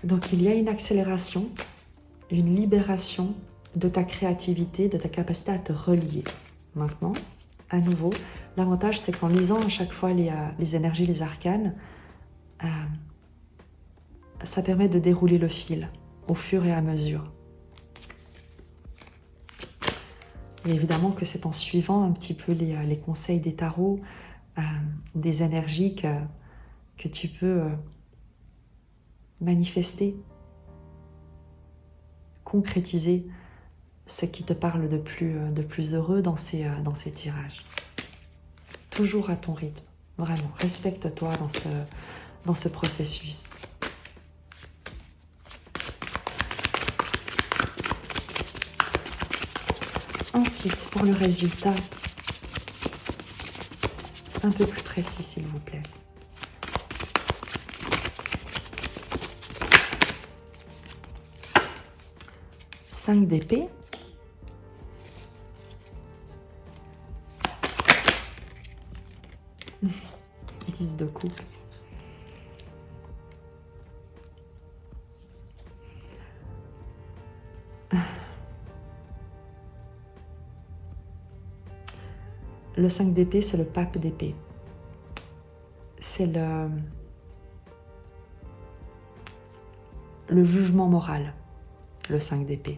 Donc il y a une accélération, une libération de ta créativité, de ta capacité à te relier. Maintenant, à nouveau, l'avantage c'est qu'en lisant à chaque fois les énergies, les arcanes, ça permet de dérouler le fil au fur et à mesure. Et évidemment que c'est en suivant un petit peu les conseils des tarots, des énergies que tu peux manifester, concrétiser ce qui te parle de plus heureux dans ces tirages. Toujours à ton rythme, vraiment, respecte-toi dans ce processus. Ensuite, pour le résultat, un peu plus précis s'il vous plaît. Cinq d'épée. Dix de coupe. Le 5 d'épée, c'est le pape d'épée. C'est le jugement moral, le 5 d'épée.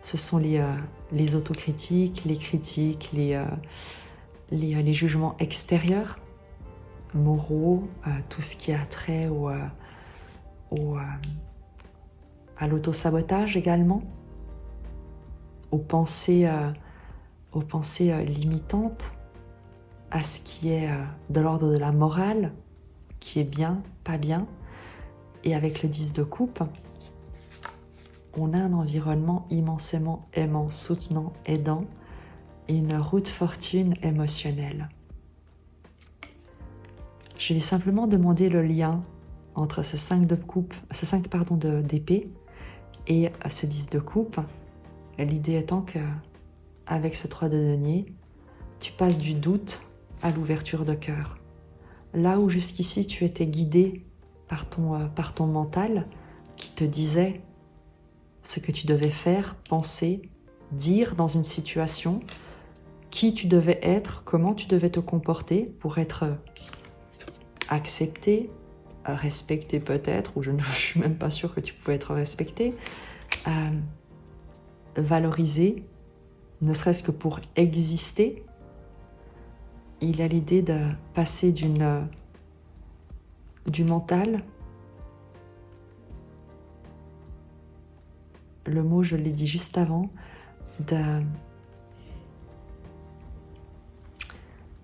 Ce sont les autocritiques, les critiques, les jugements extérieurs, moraux, tout ce qui a trait à l'auto-sabotage également, aux pensées limitantes, à ce qui est de l'ordre de la morale, qui est bien, pas bien. Et avec le 10 de coupe, on a un environnement immensément aimant, soutenant, aidant, et une route fortune émotionnelle. Je vais simplement demander le lien entre ce 5 de coupe, d'épée et ce 10 de coupe. L'idée étant que avec ce 3 de denier, tu passes du doute à l'ouverture de cœur. Là où jusqu'ici tu étais guidé par ton mental qui te disait ce que tu devais faire, penser, dire dans une situation, qui tu devais être, comment tu devais te comporter pour être accepté, respecté peut-être, ou je ne suis même pas sûre que tu pouvais être respecté, valorisé, ne serait-ce que pour exister. Il y a l'idée de passer du mental, le mot je l'ai dit juste avant,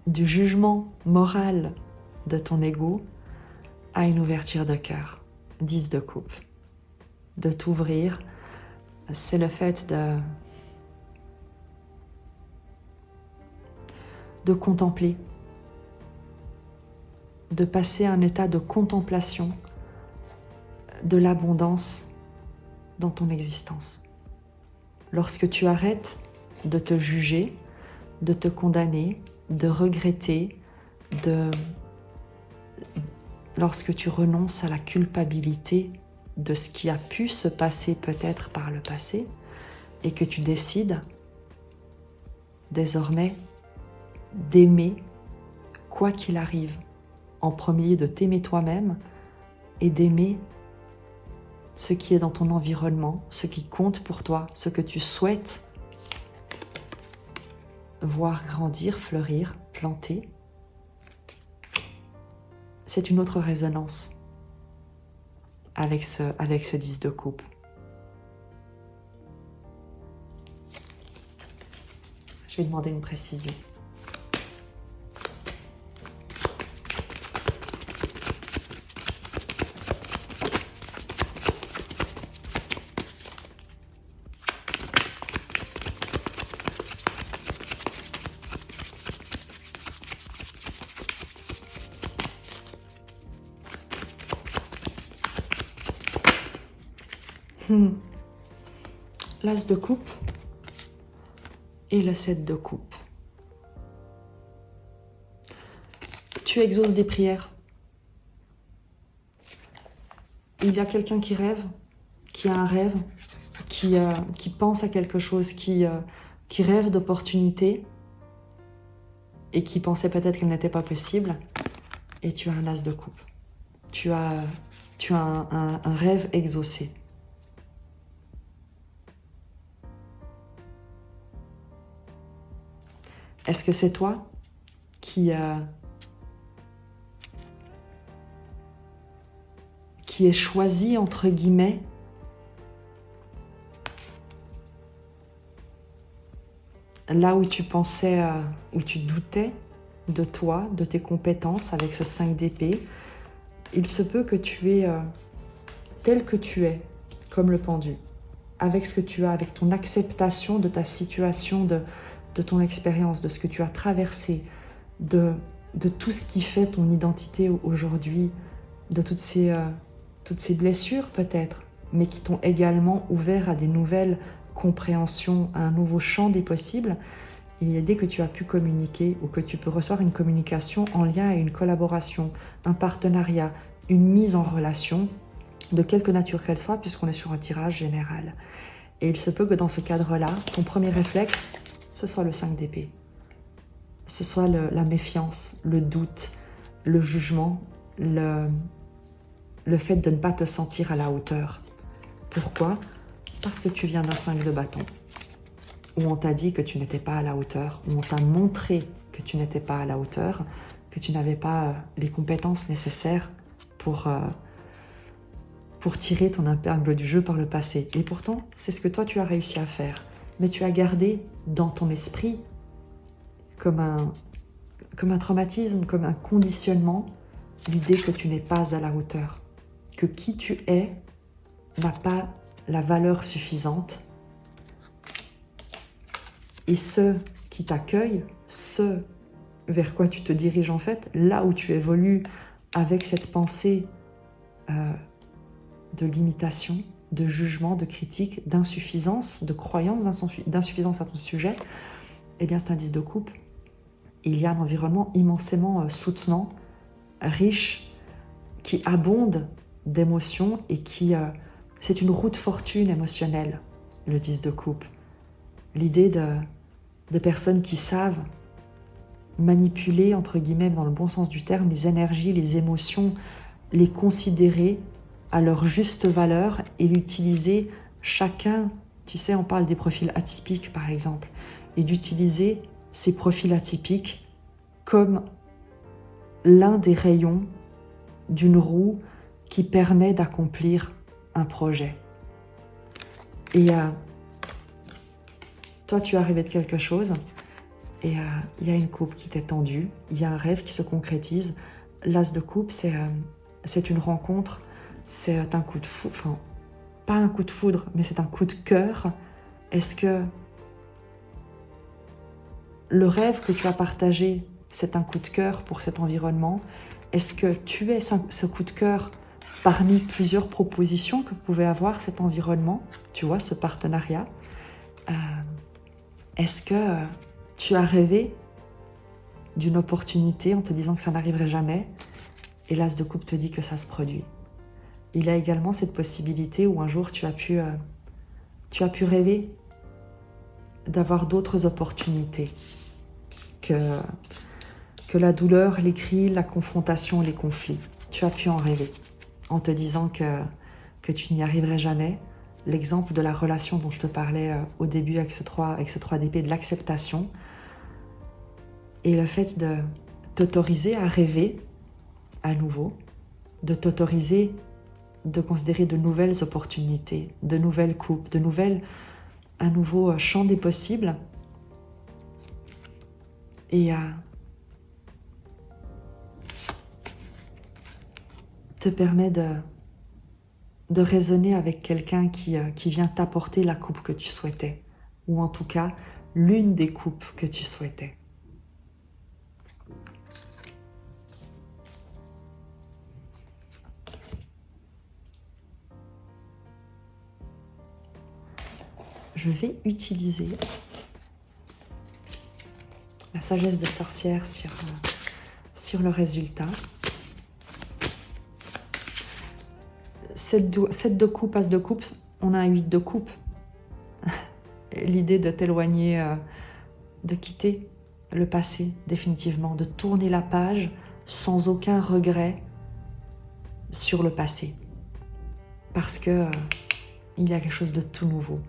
du jugement moral de ton ego à une ouverture de cœur, 10 de coupe. De t'ouvrir, c'est le fait de contempler, de passer à un état de contemplation de l'abondance dans ton existence. Lorsque tu arrêtes de te juger, de te condamner, de regretter, lorsque tu renonces à la culpabilité de ce qui a pu se passer peut-être par le passé et que tu décides désormais d'aimer quoi qu'il arrive, en premier de t'aimer toi-même et d'aimer ce qui est dans ton environnement, ce qui compte pour toi, ce que tu souhaites voir grandir, fleurir, planter. C'est une autre résonance avec ce 10 de coupe. Je vais demander une précision. L'as de coupe et le 7 de coupe. Tu exauces des prières. Il y a quelqu'un qui rêve, qui a un rêve, qui pense à quelque chose, qui rêve d'opportunités et qui pensait peut-être qu'elle n'était pas possible. Et tu as un as de coupe. Tu as un rêve exaucé. Est-ce que c'est toi qui est choisi, entre guillemets, là où tu pensais, où tu doutais de toi, de tes compétences avec ce 5 d'épée? Il se peut que tu es tel que tu es, comme le pendu, avec ce que tu as, avec ton acceptation de ta situation, de ton expérience, de ce que tu as traversé, de tout ce qui fait ton identité aujourd'hui, de toutes ces blessures peut-être, mais qui t'ont également ouvert à des nouvelles compréhensions, à un nouveau champ des possibles. Il y a dès que tu as pu communiquer ou que tu peux recevoir une communication en lien à une collaboration, un partenariat, une mise en relation, de quelque nature qu'elle soit, puisqu'on est sur un tirage général. Et il se peut que dans ce cadre-là, ton premier réflexe, ce soit le 5 d'épée. Ce soit la méfiance, le doute, le jugement, le fait de ne pas te sentir à la hauteur. Pourquoi? Parce que tu viens d'un 5 de bâton, où on t'a dit que tu n'étais pas à la hauteur, où on t'a montré que tu n'étais pas à la hauteur, que tu n'avais pas les compétences nécessaires pour tirer ton épingle du jeu par le passé. Et pourtant, c'est ce que toi tu as réussi à faire. Mais tu as gardé dans ton esprit comme un traumatisme, comme un conditionnement, l'idée que tu n'es pas à la hauteur, que qui tu es n'a pas la valeur suffisante. Et ceux qui t'accueillent, ce vers quoi tu te diriges en fait, là où tu évolues avec cette pensée de limitation, de jugement, de critique, d'insuffisance, de croyance d'insuffisance à ton sujet, eh bien c'est un 10 de coupe. Il y a un environnement immensément soutenant, riche, qui abonde d'émotions et qui... c'est une route fortune émotionnelle, le 10 de coupe. L'idée de personnes qui savent manipuler, entre guillemets, dans le bon sens du terme, les énergies, les émotions, les considérer à leur juste valeur et l'utiliser chacun. Tu sais, on parle des profils atypiques, par exemple, et d'utiliser ces profils atypiques comme l'un des rayons d'une roue qui permet d'accomplir un projet. Et toi, tu es arrivé de quelque chose et il y a une coupe qui t'est tendue, il y a un rêve qui se concrétise. L'as de coupe, c'est une rencontre, c'est un coup de foudre, enfin, pas un coup de foudre, mais c'est un coup de cœur. Est-ce que le rêve que tu as partagé, c'est un coup de cœur pour cet environnement? Est-ce que tu es ce coup de cœur parmi plusieurs propositions que pouvait avoir cet environnement, tu vois, ce partenariat? Est-ce que tu as rêvé d'une opportunité en te disant que ça n'arriverait jamais et l'as de coupe te dit que ça se produit? Il y a également cette possibilité où un jour tu as pu rêver d'avoir d'autres opportunités que la douleur, les cris, la confrontation, les conflits. Tu as pu en rêver en te disant que tu n'y arriverais jamais. L'exemple de la relation dont je te parlais au début avec ce 3 d'épée, de l'acceptation, et le fait de t'autoriser à rêver à nouveau, de t'autoriser de considérer de nouvelles opportunités, de nouvelles coupes, un nouveau champ des possibles, et te permet de raisonner avec quelqu'un qui vient t'apporter la coupe que tu souhaitais, ou en tout cas l'une des coupes que tu souhaitais. je vais utiliser la sagesse de sorcière sur le résultat. 7 de coupe, as de coupe, on a un 8 de coupe. L'idée de t'éloigner, de quitter le passé définitivement, de tourner la page sans aucun regret sur le passé. Parce que il y a quelque chose de tout nouveau.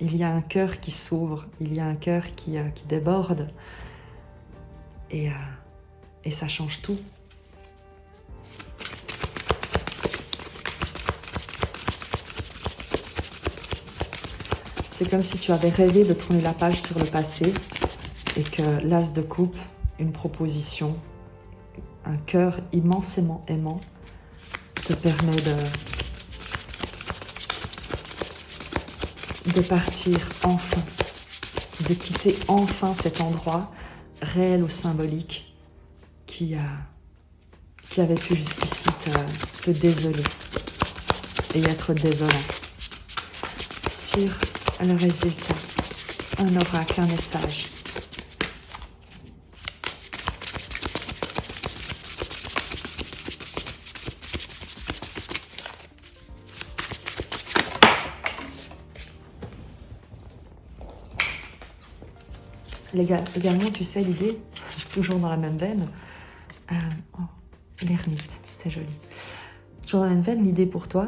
Il y a un cœur qui s'ouvre, il y a un cœur qui déborde et ça change tout. C'est comme si tu avais rêvé de tourner la page sur le passé et que l'as de coupe, une proposition, un cœur immensément aimant te permet de partir enfin, de quitter enfin cet endroit réel ou symbolique qui avait pu jusqu'ici te désoler et être désolant. Sur le résultat, un oracle, un message. Également, tu sais, l'idée, toujours dans la même veine, l'ermite, c'est joli. Toujours dans la même veine, l'idée pour toi,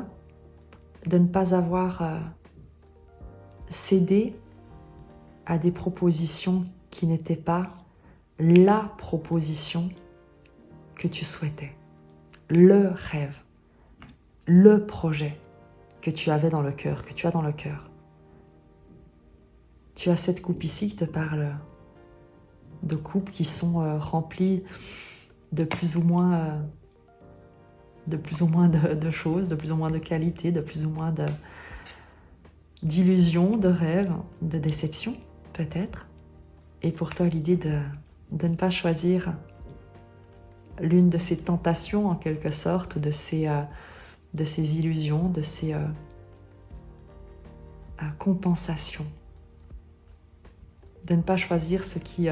de ne pas avoir cédé à des propositions qui n'étaient pas la proposition que tu souhaitais, le rêve, le projet que tu avais dans le cœur, que tu as dans le cœur. Tu as cette coupe ici qui te parle de coupes qui sont remplies de plus ou moins de choses, de plus ou moins de qualités, de plus ou moins d'illusions, de rêves, de déceptions peut-être. Et pour toi, l'idée de ne pas choisir l'une de ces tentations en quelque sorte, de ces illusions, de ces compensations. De ne pas choisir ce qui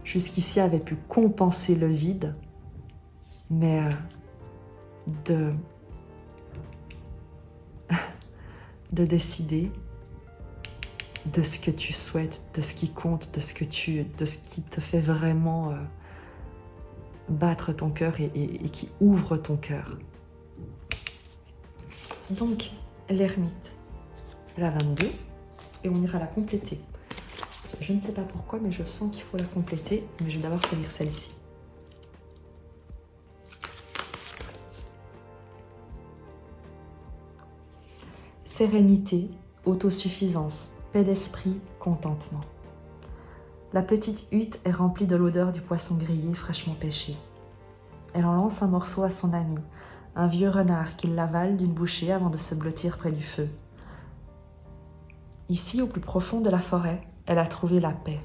jusqu'ici avait pu compenser le vide, mais de décider de ce que tu souhaites, de ce qui compte, de ce qui te fait vraiment battre ton cœur et qui ouvre ton cœur. Donc, l'ermite, la 22, et on ira la compléter. Je ne sais pas pourquoi, mais je sens qu'il faut la compléter, mais je vais d'abord te lire celle-ci. Sérénité, autosuffisance, paix d'esprit, contentement. La petite hutte est remplie de l'odeur du poisson grillé fraîchement pêché. Elle en lance un morceau à son ami, un vieux renard qui l'avale d'une bouchée avant de se blottir près du feu. Ici, au plus profond de la forêt, elle a trouvé la paix.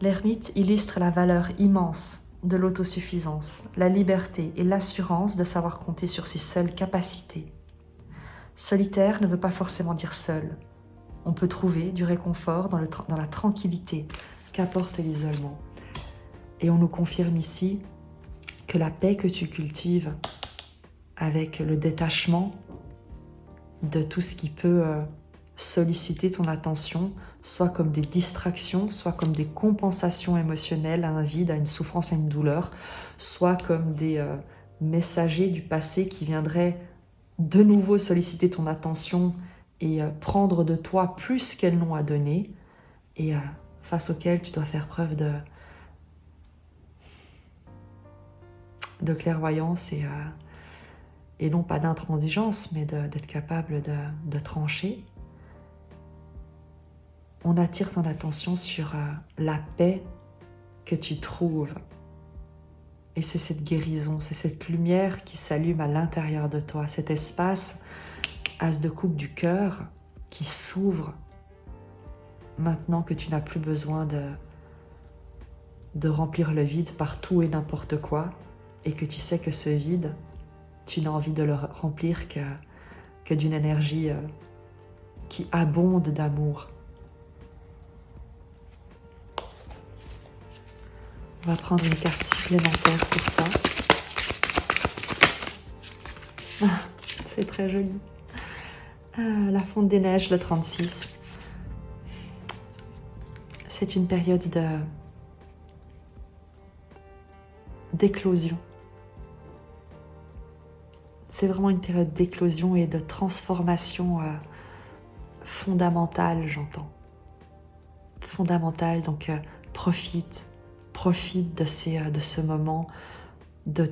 L'ermite illustre la valeur immense de l'autosuffisance, la liberté et l'assurance de savoir compter sur ses seules capacités. Solitaire ne veut pas forcément dire seul. On peut trouver du réconfort dans la tranquillité qu'apporte l'isolement. Et on nous confirme ici que la paix que tu cultives avec le détachement de tout ce qui peut solliciter ton attention, soit comme des distractions, soit comme des compensations émotionnelles à un vide, à une souffrance, à une douleur, soit comme des messagers du passé qui viendraient de nouveau solliciter ton attention et prendre de toi plus qu'elles n'ont à donner, et face auxquels tu dois faire preuve de clairvoyance et non pas d'intransigeance, mais d'être capable de trancher. On attire ton attention sur la paix que tu trouves. Et c'est cette guérison, c'est cette lumière qui s'allume à l'intérieur de toi, cet espace, as de coupe du cœur, qui s'ouvre maintenant que tu n'as plus besoin de remplir le vide par tout et n'importe quoi, et que tu sais que ce vide, tu n'as envie de le remplir que d'une énergie qui abonde d'amour. On va prendre une carte supplémentaire pour toi. Ah, c'est très joli. Ah, la fonte des neiges, le 36. C'est une période d'éclosion. C'est vraiment une période d'éclosion et de transformation fondamentale, j'entends. Fondamentale, donc profite de ce moment, de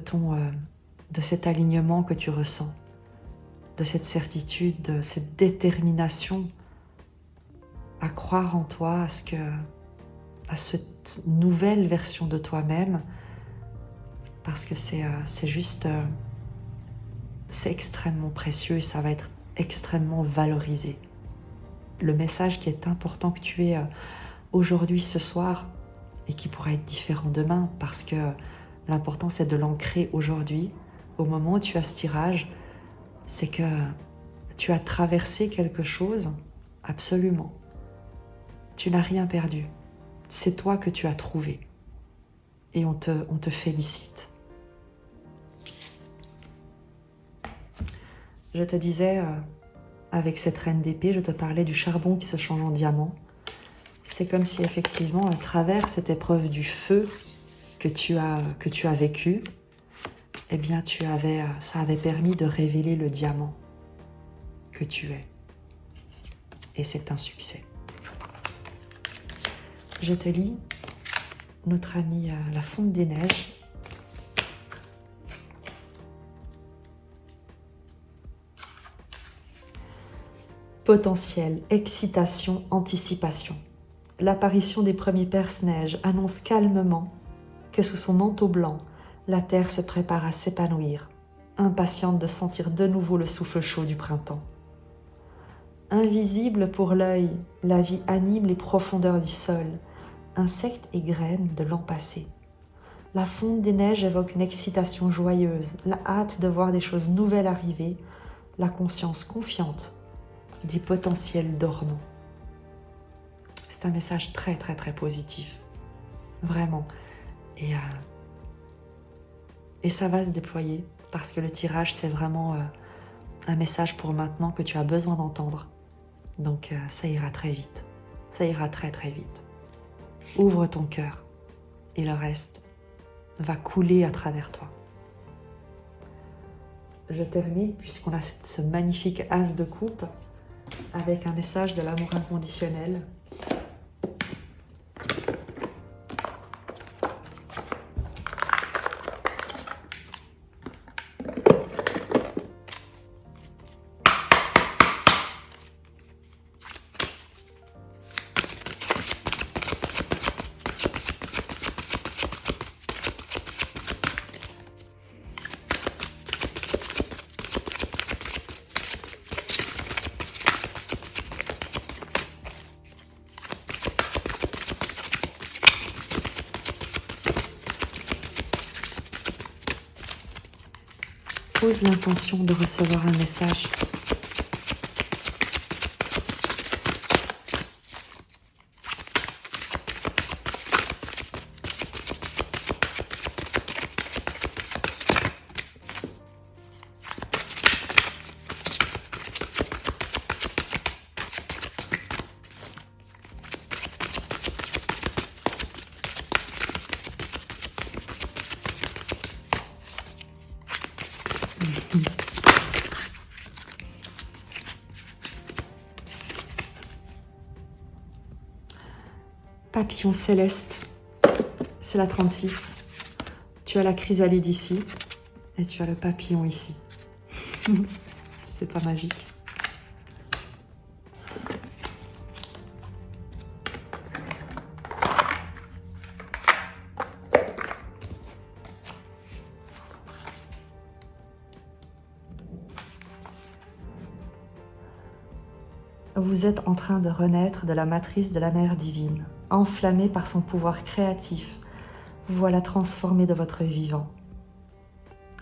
cet alignement que tu ressens, de cette certitude, de cette détermination à croire en toi, à cette nouvelle version de toi-même, parce que c'est extrêmement précieux et ça va être extrêmement valorisé. Le message qui est important que tu aies aujourd'hui, ce soir, et qui pourra être différent demain, parce que l'important c'est de l'ancrer aujourd'hui, au moment où tu as ce tirage, c'est que tu as traversé quelque chose, absolument. Tu n'as rien perdu. C'est toi que tu as trouvé. Et on te félicite. Je te disais, avec cette reine d'épée, je te parlais du charbon qui se change en diamant. C'est comme si effectivement, à travers cette épreuve du feu que tu as vécu, eh bien ça avait permis de révéler le diamant que tu es. Et c'est un succès. Je te lis notre amie la fonte des neiges. Potentiel, excitation, anticipation. L'apparition des premiers perce-neige annonce calmement que sous son manteau blanc, la terre se prépare à s'épanouir, impatiente de sentir de nouveau le souffle chaud du printemps. Invisible pour l'œil, la vie anime les profondeurs du sol, insectes et graines de l'an passé. La fonte des neiges évoque une excitation joyeuse, la hâte de voir des choses nouvelles arriver, la conscience confiante des potentiels dormants. C'est un message très très très positif, vraiment. Et ça va se déployer parce que le tirage c'est vraiment un message pour maintenant que tu as besoin d'entendre. Donc ça ira très vite, ça ira très très vite. Ouvre ton cœur et le reste va couler à travers toi. Je termine puisqu'on a ce magnifique as de coupe avec un message de l'amour inconditionnel. Pose l'intention de recevoir un message. Papillon céleste, c'est la 36. Tu as la chrysalide ici et tu as le papillon ici. C'est pas magique? Vous êtes en train de renaître de la matrice de la mère divine, enflammée par son pouvoir créatif. Vous voilà transformé de votre vivant.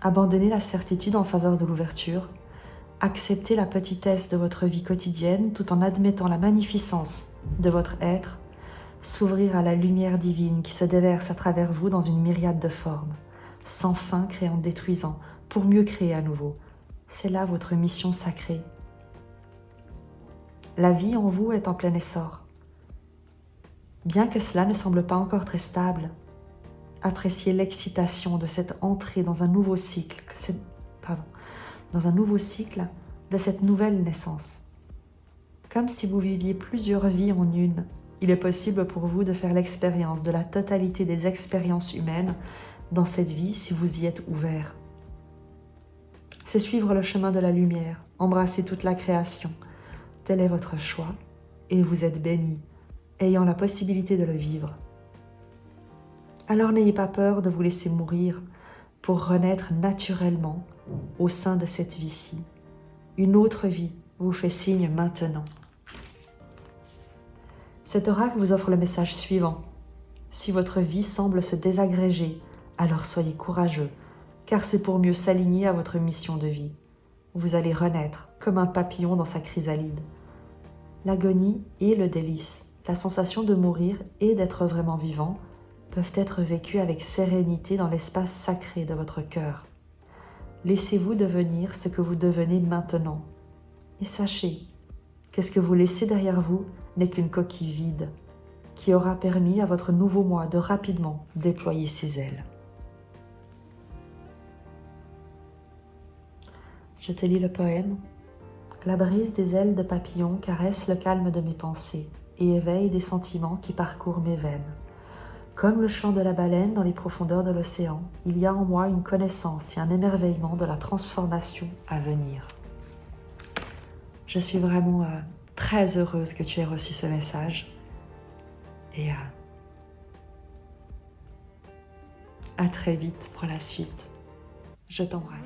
Abandonnez la certitude en faveur de l'ouverture. Acceptez la petitesse de votre vie quotidienne tout en admettant la magnificence de votre être, s'ouvrir à la lumière divine qui se déverse à travers vous dans une myriade de formes, sans fin créant détruisant, pour mieux créer à nouveau. C'est là votre mission sacrée. La vie en vous est en plein essor. Bien que cela ne semble pas encore très stable, appréciez l'excitation de cette entrée dans un nouveau cycle, dans un nouveau cycle de cette nouvelle naissance. Comme si vous viviez plusieurs vies en une, il est possible pour vous de faire l'expérience de la totalité des expériences humaines dans cette vie si vous y êtes ouvert. C'est suivre le chemin de la lumière, embrasser toute la création. Tel est votre choix et vous êtes béni, ayant la possibilité de le vivre. Alors n'ayez pas peur de vous laisser mourir pour renaître naturellement au sein de cette vie-ci. Une autre vie vous fait signe maintenant. Cet oracle vous offre le message suivant. Si votre vie semble se désagréger, alors soyez courageux, car c'est pour mieux s'aligner à votre mission de vie. Vous allez renaître comme un papillon dans sa chrysalide. L'agonie et le délice, la sensation de mourir et d'être vraiment vivant, peuvent être vécus avec sérénité dans l'espace sacré de votre cœur. Laissez-vous devenir ce que vous devenez maintenant. Et sachez que ce que vous laissez derrière vous n'est qu'une coquille vide qui aura permis à votre nouveau moi de rapidement déployer ses ailes. Je te lis le poème. La brise des ailes de papillon caresse le calme de mes pensées et éveille des sentiments qui parcourent mes veines. Comme le chant de la baleine dans les profondeurs de l'océan, il y a en moi une connaissance et un émerveillement de la transformation à venir. Je suis vraiment très heureuse que tu aies reçu ce message et à très vite pour la suite. Je t'embrasse.